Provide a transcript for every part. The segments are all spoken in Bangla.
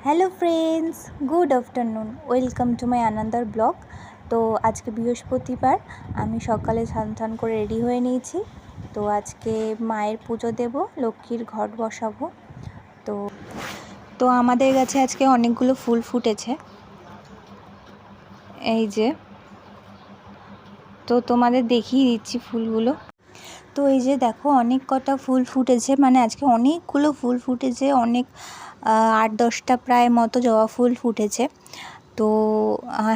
Hello friends, good afternoon. Welcome to my another blog. তো আজকে বৃহস্পতিবার, আমি সকালে স্নান করে রেডি হয়ে নিয়েছি। তো আজকে মায়ের পুজো দেব, লক্ষ্মীর ঘট বসাবো। তো তো আমাদের কাছে আজকে অনেকগুলো ফুল ফুটেছে, এই যে। তো তোমাদের দেখিয়ে দিচ্ছি ফুলগুলো। তো এই যে দেখো, অনেক কটা ফুল ফুটেছে, মানে আজকে অনেকগুলো ফুল ফুটেছে, অনেক 8-10টা প্রায় মতো জবা ফুল ফুটেছে। তো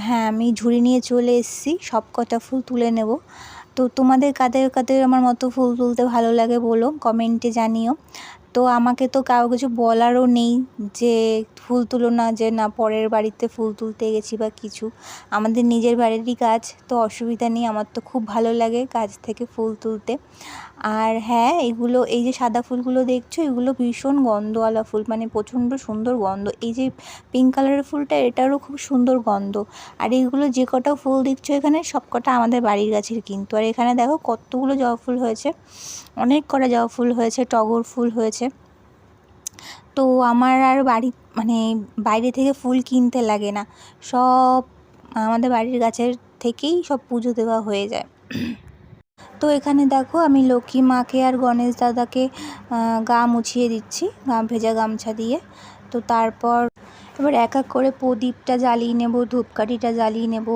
হ্যাঁ, আমি ঝুড়ি নিয়ে চলে এসেছি, সব কটা ফুল তুলে নেব। তো তোমাদের কাদের কাদের আমার মতো ফুল তুলতে ভালো লাগে বলো, কমেন্টে জানিও। তো আমাকে তো কারো কিছু বলারও নেই যে ফুল তুলো না, যে না পরের বাড়িতে ফুল তুলতে গেছি বা কিছু। আমাদের নিজের বাড়িরই গাছ, তো অসুবিধা নেই। আমার তো খুব ভালো লাগে গাছ থেকে ফুল তুলতে। আর হ্যাঁ, এগুলো, এই যে সাদা ফুলগুলো দেখছো, এগুলো ভীষণ গন্ধওয়ালা ফুল, মানে প্রচণ্ড সুন্দর গন্ধ। এই যে পিঙ্ক কালারের ফুলটা, এটারও খুব সুন্দর গন্ধ। আর এইগুলো যে কটা ফুল দেখছো এখানে, সব কটা আমাদের বাড়ির গাছের কিন্তু। আর এখানে দেখো কতগুলো জবা ফুল হয়েছে, অনেক কটা জবা ফুল হয়েছে, টগর ফুল হয়েছে। তো আমার আর মানে বাইরে থেকে ফুল কিনতে লাগে না, সব আমাদের বাড়ির গাছের থেকেই সব পুজো দেওয়া হয়ে যায়। তো এখানে দেখো, আমি লক্ষ্মী মাকে আর গণেশ দাদাকে গা মুছিয়ে দিচ্ছি, ভেজা গামছা দিয়ে। তো তারপর এবার এক এক করে প্রদীপটা জ্বালিয়ে নেব, ধূপকাঠিটা জ্বালিয়ে নেব,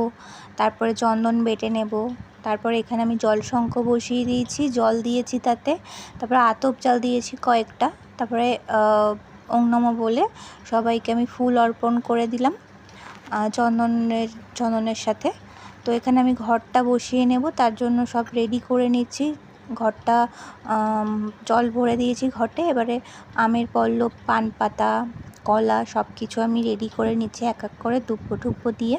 তারপরে চন্দন বেটে নেব। তারপরে এখানে আমি জল শঙ্খ বসিয়ে দিয়েছি, জল দিয়েছি তাতে, তারপরে আতপ চাল দিয়েছি কয়েকটা। তারপরে ওং নমঃ বলে সবাইকে আমি ফুল অর্পণ করে দিলাম চন্দনের সাথে। তো এখানে আমি ঘরটা বসিয়ে নেব, তার জন্য সব রেডি করে নিচ্ছি। ঘরটা জল ভরে দিয়েছি ঘটে, এবারে আমের পল্লব, পান পাতা, কলা সব কিছু আমি রেডি করে নিচ্ছি এক এক করে ধূপ দিয়ে।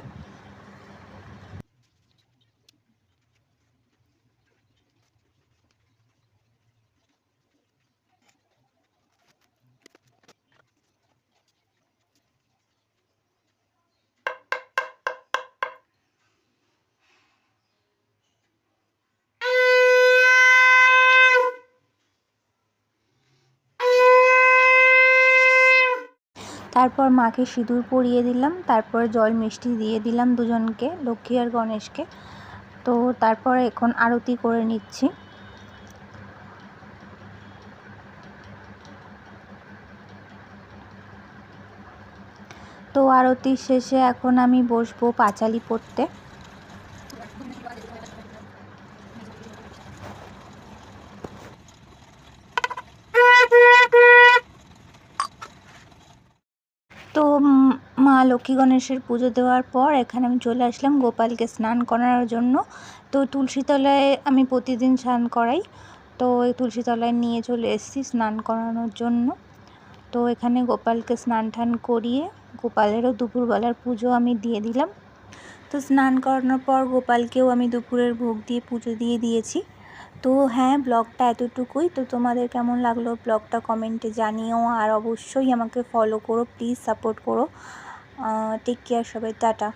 তারপর মাকে সিঁদুর পরিয়ে দিলাম, তারপরে জল মিষ্টি দিয়ে দিলাম দুজনকে, লক্ষ্মী আর গণেশকে। তো তারপরে এখন আরতি করে নিচ্ছি। তো আরতির শেষে এখন আমি বসবো পাঁচালি পড়তে। তো মা লক্ষ্মী গণেশের পুজো দেওয়ার পর এখানে আমি চলে আসলাম গোপালকে স্নান করানোর জন্য। তো তুলসী তলায় আমি প্রতিদিন স্নান করাই, তো এই তুলসী তলায় নিয়ে চলে এসেছি স্নান করানোর জন্য। তো এখানে গোপালকে স্নান টান করিয়ে গোপালেরও দুপুরবেলার পুজো আমি দিয়ে দিলাম। তো স্নান করানোর পর গোপালকেও আমি দুপুরের ভোগ দিয়ে পুজো দিয়ে দিয়েছি। তো হ্যাঁ, ব্লগটা এতটুকুই। তো তোমাদের কেমন লাগলো ব্লগটা কমেন্টে জানিও, আর অবশ্যই আমাকে ফলো করো, প্লিজ সাপোর্ট করো। টেক কেয়ার সবাই, টাটা।